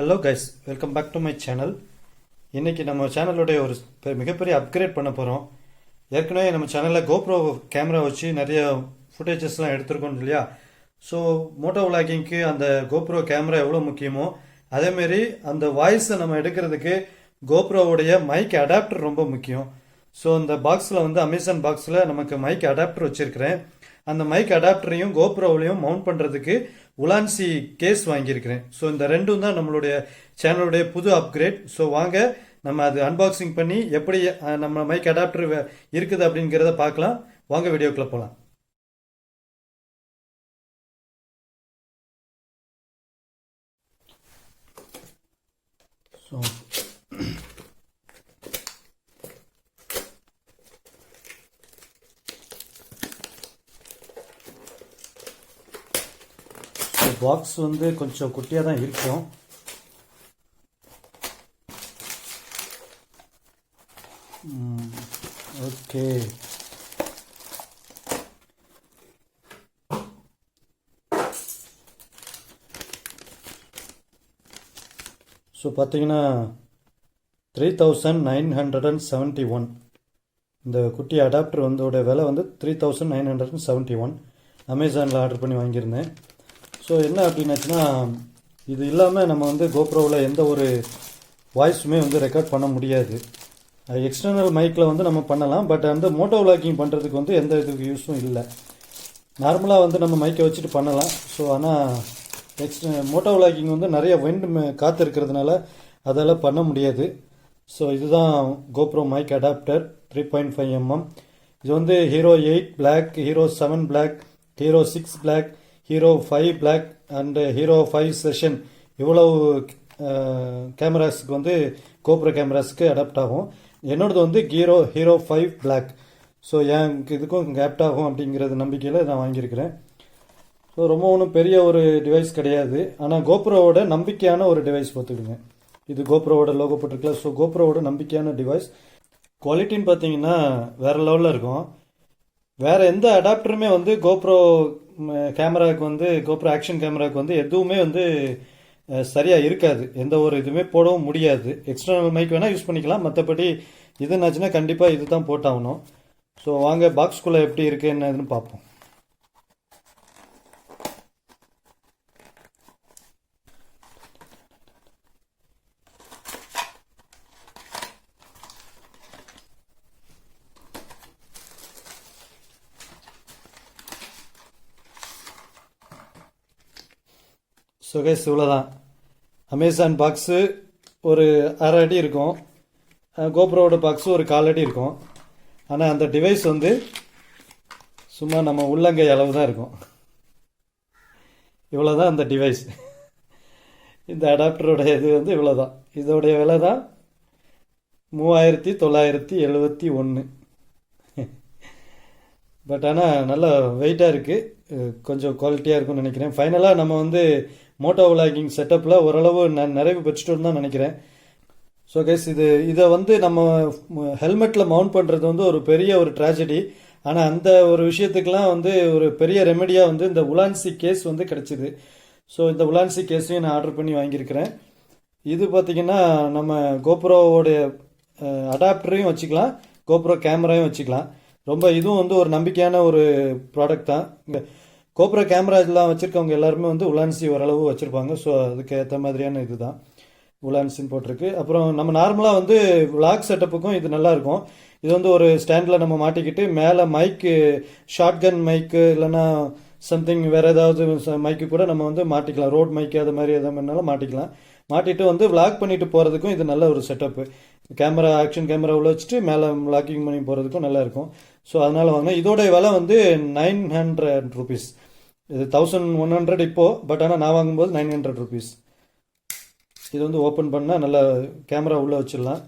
Hello guys, welcome back to my channel. இன்றைக்கி நம்ம சேனலோடைய ஒரு மிகப்பெரிய அப்கிரேட் பண்ண போகிறோம். ஏற்கனவே நம்ம சேனலில் கோப்ரோ கேமரா வச்சு நிறைய ஃபுட்டேஜஸ்லாம் எடுத்திருக்கோம் இல்லையா. ஸோ மோட்டோ விளாகிங்க்கு அந்த கோப்ரோ கேமரா எவ்வளோ முக்கியமோ அதேமாரி அந்த வாய்ஸை நம்ம எடுக்கிறதுக்கு கோப்ரோவுடைய மைக் அடாப்டர் ரொம்ப முக்கியம். ஸோ இந்த பாக்ஸில் அமேசான் பாக்ஸில் நமக்கு மைக் அடாப்டர் வச்சுருக்கிறேன். அந்த மைக் அடாப்டரையும் கோப்ரோவிலையும் மவுண்ட் பண்ணுறதுக்கு உலான்சி கேஸ் வாங்கியிருக்கிறேன். ஸோ இந்த ரெண்டும் தான் நம்மளுடைய சேனலுடைய புது அப்கிரேட். ஸோ வாங்க நம்ம அது அன்பாக்சிங் பண்ணி எப்படி நம்ம மைக் அடாப்டர் இருக்குது அப்படிங்கிறத பார்க்கலாம். வாங்க வீடியோக்குள்ள போகலாம். ஸோ பாக்ஸ் கொஞ்சம் குட்டியாக தான் இருக்கும். ஓகே, ஸோ பார்த்தீங்கன்னா 3971 இந்த குட்டி அடாப்டர் விலை 3971 அமேசானில் ஆர்டர் பண்ணி வாங்கியிருந்தேன். ஸோ என்ன அப்படின்னாச்சுன்னா, இது இல்லாமல் நம்ம கோப்ரோவில் எந்த ஒரு வாய்ஸுமே ரெக்கார்ட் பண்ண முடியாது. எக்ஸ்டர்னல் மைக்கில் நம்ம பண்ணலாம், பட் மோட்டோ விளாகிங் பண்ணுறதுக்கு எந்த இதுக்கு யூஸும் இல்லை. நார்மலாக நம்ம மைக்கை வச்சுட்டு பண்ணலாம். ஸோ ஆனால் மோட்டோ விளாகிங் நிறைய விண்ட் காற்று இருக்கிறதுனால அதெல்லாம் பண்ண முடியாது. ஸோ இதுதான் கோப்ரோ மைக் அடாப்டர் 3.5 mm. இது hero 8 black, hero 7 black, hero 6 black, hero 5 black and hero 5 session இவ்வளவு கேமராஸுக்கு கோப்ரோ கேமராஸுக்கு அடாப்ட் ஆகும். என்னோடது ஹீரோ 5 பிளாக். ஸோ எனக்கு இதுக்கும் ஆப்ட் ஆகும் அப்படிங்கிறது நம்பிக்கையில் நான் வாங்கியிருக்கிறேன். ஸோ ரொம்ப ஒன்றும் பெரிய ஒரு டிவைஸ் கிடையாது, ஆனால் கோப்ரோவோட நம்பிக்கையான ஒரு டிவைஸ் பார்த்துக்கிடுங்க. இது கோப்ரோவோட லோகோ போட்டிருக்கல. ஸோ கோப்ரோவோட நம்பிக்கையான டிவைஸ். குவாலிட்டின்னு பார்த்தீங்கன்னா வேறு லெவலில் இருக்கும். வேறு எந்த அடாப்டருமே கோப்ரோ கேமராவுக்கு கோப்ரோ ஆக்ஷன் கேமராவுக்கு எதுவுமே சரியாக இருக்காது. எந்த ஒரு இதுவுமே போடவும் முடியாது. எக்ஸ்டர்னல் மைக் வேணால் யூஸ் பண்ணிக்கலாம், மற்றபடி இதுனாச்சுன்னா கண்டிப்பாக இது தான் போட்டாகணும். ஸோ வாங்க பாக்ஸ்குள்ளே எப்படி இருக்குது என்னதுன்னு பார்ப்போம். ஸோ கைஸ், இவ்வளோதான். அமேசான் பாக்ஸு ஒரு 1/2 அடி இருக்கும், கோப்ரோவோட பாக்ஸு ஒரு 1/4 அடி இருக்கும். ஆனால் அந்த டிவைஸ் சும்மா நம்ம உள்ளங்கை அளவு தான் இருக்கும். இவ்வளோதான் அந்த டிவைஸ். இந்த அடாப்டரோட இது இவ்வளோதான். இதோடைய விலை தான் 3971. பட் ஆனால் நல்லா வெயிட்டாக இருக்குது, கொஞ்சம் குவாலிட்டியாக இருக்கும்னு நினைக்கிறேன். ஃபைனலாக நம்ம மோட்டோ விளாகிங் செட்டப்பில் ஓரளவு நிறைவு பெற்றுட்டோன்னு தான் நினைக்கிறேன். ஸோ கைஸ், இதை நம்ம ஹெல்மெட்டில் மவுண்ட் பண்ணுறது ஒரு பெரிய ஒரு ட்ராஜடி. ஆனால் அந்த ஒரு விஷயத்துக்கெலாம் ஒரு பெரிய ரெமெடியாக இந்த உலான்சி கேஸ் கிடச்சிது. ஸோ இந்த உலான்சி கேஸையும் நான் ஆர்டர் பண்ணி வாங்கியிருக்கிறேன். இது பார்த்திங்கன்னா நம்ம கோப்ரோவோடைய அடாப்டரையும் வச்சுக்கலாம், கோப்ரோ கேமராயும் வச்சுக்கலாம். ரொம்ப இதுவும் ஒரு நம்பிக்கையான ஒரு ப்ராடக்ட் தான். கோப்ரோ கேமரா இதெல்லாம் வச்சுருக்கவங்க எல்லாருமே உலான்சி ஓரளவு வச்சுருப்பாங்க. ஸோ அதுக்கு ஏற்ற மாதிரியான இது தான் உலான்சின்னு போட்டிருக்கு. அப்புறம் நம்ம நார்மலாக விளாக் செட்டப்புக்கும் இது நல்லாயிருக்கும். இது ஒரு ஸ்டாண்டில் நம்ம மாட்டிக்கிட்டு மேலே மைக்கு, ஷார்ட்கன் மைக்கு இல்லைன்னா சம்திங் வேறு ஏதாவது மைக்கு கூட நம்ம மாட்டிக்கலாம். ரோட் மைக்கு அது மாதிரி எதாவது வேணாலும் மாட்டிக்கலாம். மாட்டிட்டு விளாக் பண்ணிட்டு போகிறதுக்கும் இது நல்ல ஒரு செட்டப்பு. கேமரா ஆக்ஷன் கேமரா உள்ள வச்சுட்டு மேலே விளாக்கிங் பண்ணி போகிறதுக்கும் நல்லா இருக்கும். ஸோ அதனால் வாங்க. இதோடைய விலை 900 ருபீஸ். இது 1100 இப்போது, பட் ஆனால் நான் வாங்கும்போது 900 ருபீஸ். இது ஓப்பன் பண்ணால் நல்லா கேமரா உள்ளே வச்சிடலாம்.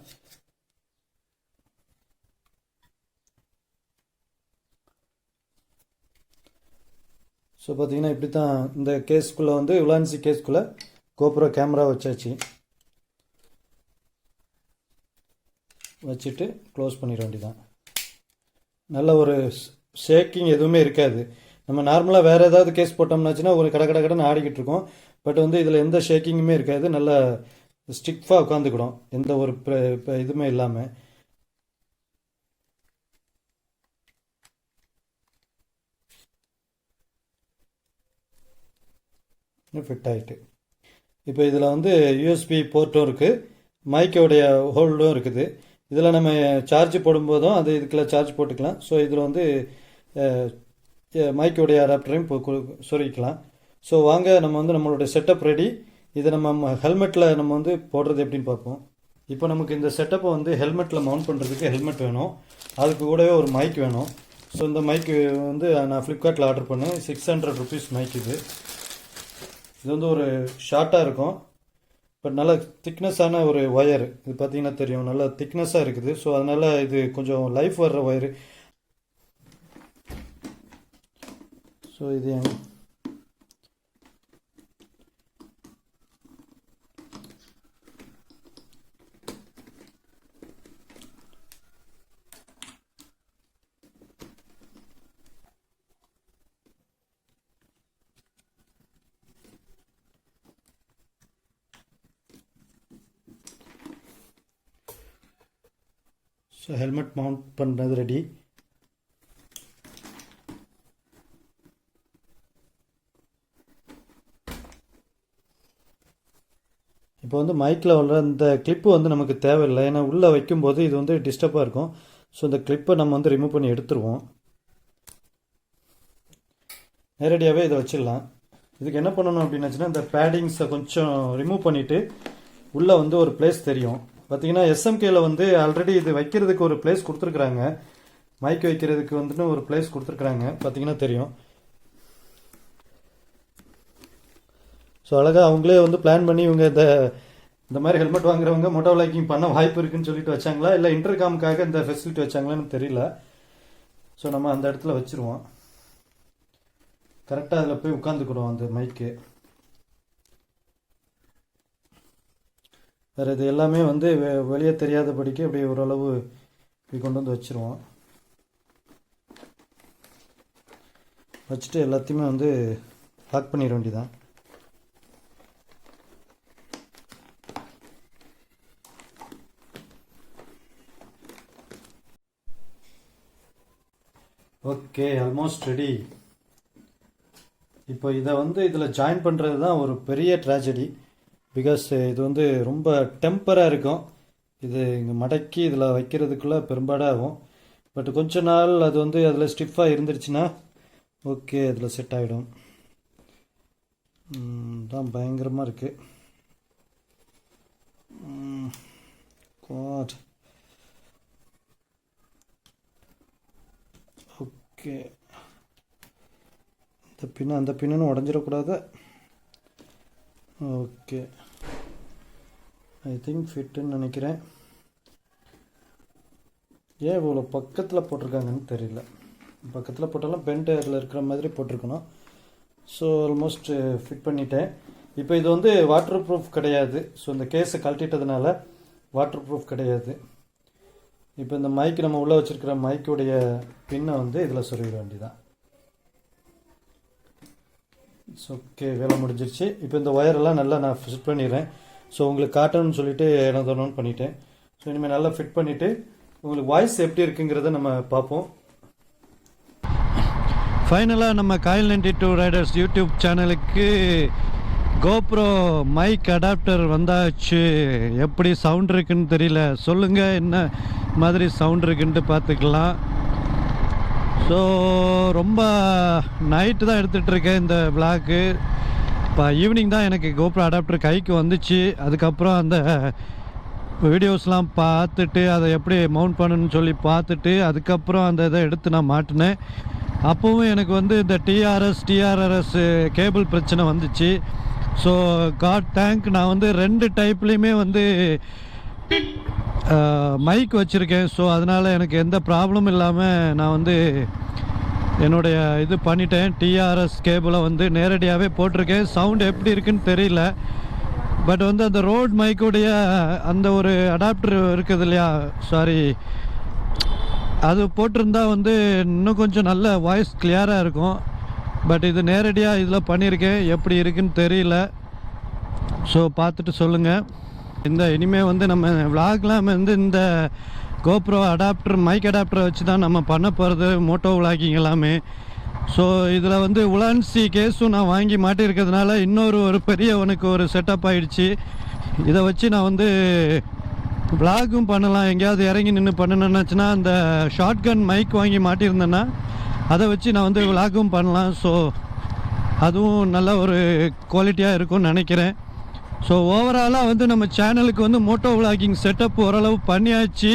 ஸோ பார்த்தீங்கன்னா இப்படி தான் இந்த கேஸ்க்குள்ளே உலான்சி கேஸ்க்குள்ளே கோப்ரோ கேமரா வச்சாச்சு. வச்சுட்டு க்ளோஸ் பண்ணிட வேண்டியதான். நல்ல ஒரு ஷேக்கிங் எதுவுமே இருக்காது. நம்ம நார்மலாக வேறு ஏதாவது கேஸ் போட்டோம்னாச்சுன்னா ஒரு கடன்னு ஆடிக்கிட்டு இருக்கோம். பட் வந்து இதில் எந்த ஷேக்கிங்குமே இருக்காது, நல்லா ஸ்டிஃபாக உட்காந்துக்கிடும், எந்த ஒரு இதுவுமே இல்லாமல். ஃபிட் ஆகிட்டு. இப்போ இதில் வந்து யூஎஸ்பி போர்ட்டும் இருக்குது, மைக்கோடைய ஹோல்டும் இருக்குது. இதில் நம்ம சார்ஜ் போடும்போதும் அது இதுக்குள்ள சார்ஜ் போட்டுக்கலாம். ஸோ இதில் வந்து மைக்கோடைய அடாப்டரையும் சொருகிக்கலாம். ஸோ வாங்க நம்ம வந்து நம்மளுடைய செட்டப் ரெடி. இதை நம்ம ஹெல்மெட்டில் நம்ம வந்து போடுறது எப்படின்னு பார்ப்போம். இப்போ நமக்கு இந்த செட்டப்பை வந்து ஹெல்மெட்டில் மவுண்ட் பண்ணுறதுக்கு ஹெல்மெட் வேணும், அதுக்கு கூடவே ஒரு மைக் வேணும். ஸோ இந்த மைக்கு வந்து நான் ஃப்ளிப்கார்ட்டில் ஆர்டர் பண்ணேன், 600 ருபீஸ் மைக் இது. இது வந்து ஒரு ஷார்ட்டாக இருக்கும், பட் நல்ல திக்னஸான ஒரு ஒயர். இது பார்த்தீங்கன்னா தெரியும், நல்லா திக்னஸாக இருக்குது. ஸோ அதனால் இது கொஞ்சம் லைஃப் வர்ற ஒயரு. ஸோ இது ஸோ ஹெல்மெட் மவுண்ட் பண்ணுறது ரெடி. இப்போ வந்து மைக்கில் வர இந்த கிளிப்பு வந்து நமக்கு தேவையில்லை, ஏன்னா உள்ளே வைக்கும்போது இது வந்து டிஸ்டர்பாக இருக்கும். ஸோ இந்த கிளிப்பை நம்ம வந்து ரிமூவ் பண்ணி எடுத்துருவோம், நேரடியாகவே இதை வச்சிடலாம். இதுக்கு என்ன பண்ணணும் அப்படின்னாச்சுன்னா, இந்த பேடிங்ஸை கொஞ்சம் ரிமூவ் பண்ணிவிட்டு உள்ளே வந்து ஒரு பிளேஸ் தெரியும் பார்த்தீங்கன்னா, எஸ்எம்கேல வந்து ஆல்ரெடி இது வைக்கிறதுக்கு ஒரு பிளேஸ் கொடுத்துருக்குறாங்க, மைக் வைக்கிறதுக்கு வந்துட்டு ஒரு பிளேஸ் கொடுத்துருக்குறாங்க, பார்த்தீங்கன்னா தெரியும். ஸோ அழகாக அவங்களே வந்து பிளான் பண்ணி இவங்க இந்த மாதிரி ஹெல்மெட் வாங்குறவங்க மோட்டோவ்ளாகிங் பண்ண வாய்ப்பு இருக்குன்னு சொல்லிட்டு வச்சாங்களா, இல்லை இன்டர்காமுக்காக இந்த ஃபெசிலிட்டி வச்சாங்களான்னு தெரியல. ஸோ நம்ம அந்த இடத்துல வச்சுருவோம், கரெக்டாக அதில் போய் உட்காந்துக்கிறோம் அந்த மைக்கு. வேறு இது எல்லாமே வந்து வெளியே தெரியாதபடிக்கு அப்படியே ஓரளவு இப்படி கொண்டு வந்து வச்சுருவோம். வச்சுட்டு எல்லாத்தையுமே வந்து லாக் பண்ணிட வேண்டியதான். Okay, almost ready. இப்போ இதை வந்து இதில் ஜாயின் பண்ணுறது தான் ஒரு பெரிய ட்ராஜடி. பிகாஸ் இது வந்து ரொம்ப டெம்பராக இருக்கும், இது இங்கே மடக்கி இதில் வைக்கிறதுக்குள்ளே பெரும்பாடாகும். பட் கொஞ்ச நாள் அது வந்து அதில் ஸ்டிஃபாக இருந்துருச்சுன்னா ஓகே, அதில் செட் ஆகிடும். தான் பயங்கரமாக இருக்குது. ஓகே, அந்த பின்னு உடஞ்சிடக்கூடாது. ஓகே, ஐ திங்க் ஃபிட்டுன்னு நினைக்கிறேன். ஏன் இவ்வளோ பக்கத்தில் போட்டிருக்காங்கன்னு தெரியல, பக்கத்தில் போட்டாலும் பென்ட் அதில் இருக்கிற மாதிரி போட்டிருக்கணும். ஸோ ஆல்மோஸ்ட் ஃபிட் பண்ணிட்டேன். இப்போ இது வந்து வாட்டர் ப்ரூஃப் கிடையாது, ஸோ இந்த கேஸை கழட்டிட்டதுனால வாட்டர் ப்ரூஃப் கிடையாது. இப்போ இந்த மைக் நம்ம உள்ளே வச்சுருக்கிற மைக்குடைய பின்னை வந்து இதில் சொருகிட வேண்டியதான். ஸோ ஓகே, வேலை முடிஞ்சிருச்சு. இப்போ இந்த ஒயரெல்லாம் நல்லா நான் ஃபிட் பண்ணிடுறேன். ஸோ உங்களுக்கு காட்டணும்னு சொல்லிட்டு என்ன தோணுன்னு பண்ணிட்டேன். ஸோ இனிமேல் நல்லா ஃபிட் பண்ணிவிட்டு உங்களுக்கு வாய்ஸ் எப்படி இருக்குங்கிறத நம்ம பார்ப்போம். ஃபைனலாக நம்ம காயில் 92 ரைடர்ஸ் யூடியூப் சேனலுக்கு கோப்ரோ மைக் அடாப்டர் வந்தாச்சு. எப்படி சவுண்ட் இருக்குன்னு தெரியல, சொல்லுங்கள் என்ன மாதிரி சவுண்ட் இருக்குன்ட்டு பார்த்துக்கலாம். ஸோ ரொம்ப நைட்டு தான் எடுத்துகிட்ருக்கேன் இந்த விளாக்கு. இப்போ ஈவினிங் தான் எனக்கு கோப்ரோ அடாப்டர் கைக்கு வந்துச்சு. அதுக்கப்புறம் அந்த வீடியோஸ்லாம் பார்த்துட்டு அதை எப்படி மவுண்ட் பண்ணணும்னு சொல்லி பார்த்துட்டு அதுக்கப்புறம் அந்த இதை எடுத்து நான் மாட்டினேன். அப்போவும் எனக்கு வந்து இந்த டிஆர்எஸ் கேபிள் பிரச்சனை வந்துச்சு. ஸோ காட் தேங்க், நான் வந்து 2 டைப்லேயுமே வந்து மைக் வச்சுருக்கேன். ஸோ அதனால் எனக்கு எந்த ப்ராப்ளமும் இல்லாமல் நான் வந்து என்னுடைய இது பண்ணிட்டேன். டிஆர்எஸ் கேபிளை வந்து நேரடியாகவே போட்டிருக்கேன். சவுண்ட் எப்படி இருக்குன்னு தெரியல, பட் வந்து அந்த ரோட் மைக்குடைய அந்த ஒரு அடாப்டர் இருக்குது இல்லையா, சாரி, அது போட்டிருந்தா வந்து இன்னும் கொஞ்சம் நல்ல வாய்ஸ் கிளியராக இருக்கும். பட் இது நேரடியாக இதில் பண்ணியிருக்கேன், எப்படி இருக்குன்னு தெரியல. ஸோ பார்த்துட்டு சொல்லுங்கள். இந்த இனிமேல் வந்து நம்ம விளாக்லாம் வந்து இந்த கோப்ரோ அடாப்டர் மைக் அடாப்டரை வச்சு தான் நம்ம பண்ண போகிறது மோட்டோ விளாகிங் எல்லாமே. ஸோ இதில் வந்து உலான்சி கேஸும் நான் வாங்கி மாட்டியிருக்கிறதுனால இன்னொரு பெரிய ஒரு செட்டப் ஆகிடுச்சு. இதை வச்சு நான் வந்து விளாகும் பண்ணலாம். எங்கேயாவது இறங்கி நின்று பண்ணணுன்னாச்சுன்னா அந்த ஷார்ட்கன் மைக் வாங்கி மாட்டியிருந்தேன்னா அதை வச்சு நான் வந்து விளாகும் பண்ணலாம். ஸோ அதுவும் நல்ல ஒரு குவாலிட்டியாக இருக்கும்னு நினைக்கிறேன். ஸோ ஓவராலாக வந்து நம்ம சேனலுக்கு வந்து மோட்டோ விளாகிங் செட்டப் ஓரளவு பண்ணியாச்சு.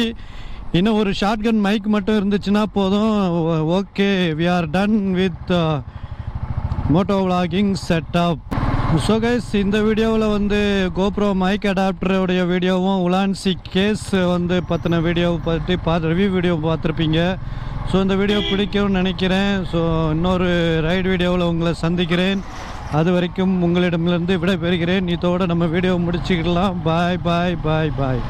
இன்னும் ஒரு ஷார்ட்கன் மைக் மட்டும் இருந்துச்சுன்னா போதும். Okay, we are done with moto vlogging setup. So guys, இந்த வீடியோவில் வந்து கோப்ரோ மைக் அடாப்டருடைய வீடியோவும் உலான்சி கேஸ் வந்து பற்றின வீடியோவை பற்றி ரிவ்யூ வீடியோ பார்த்துருப்பீங்க. ஸோ இந்த வீடியோ பிடிக்கும்னு நினைக்கிறேன். ஸோ இன்னொரு ரைடு வீடியோவில் உங்களை சந்திக்கிறேன். அது வரைக்கும் உங்களிடமிருந்து விடைபெறுகிறேன். இதோடு நம்ம வீடியோ முடிச்சுக்கலாம். பாய் பாய் பாய் பாய்.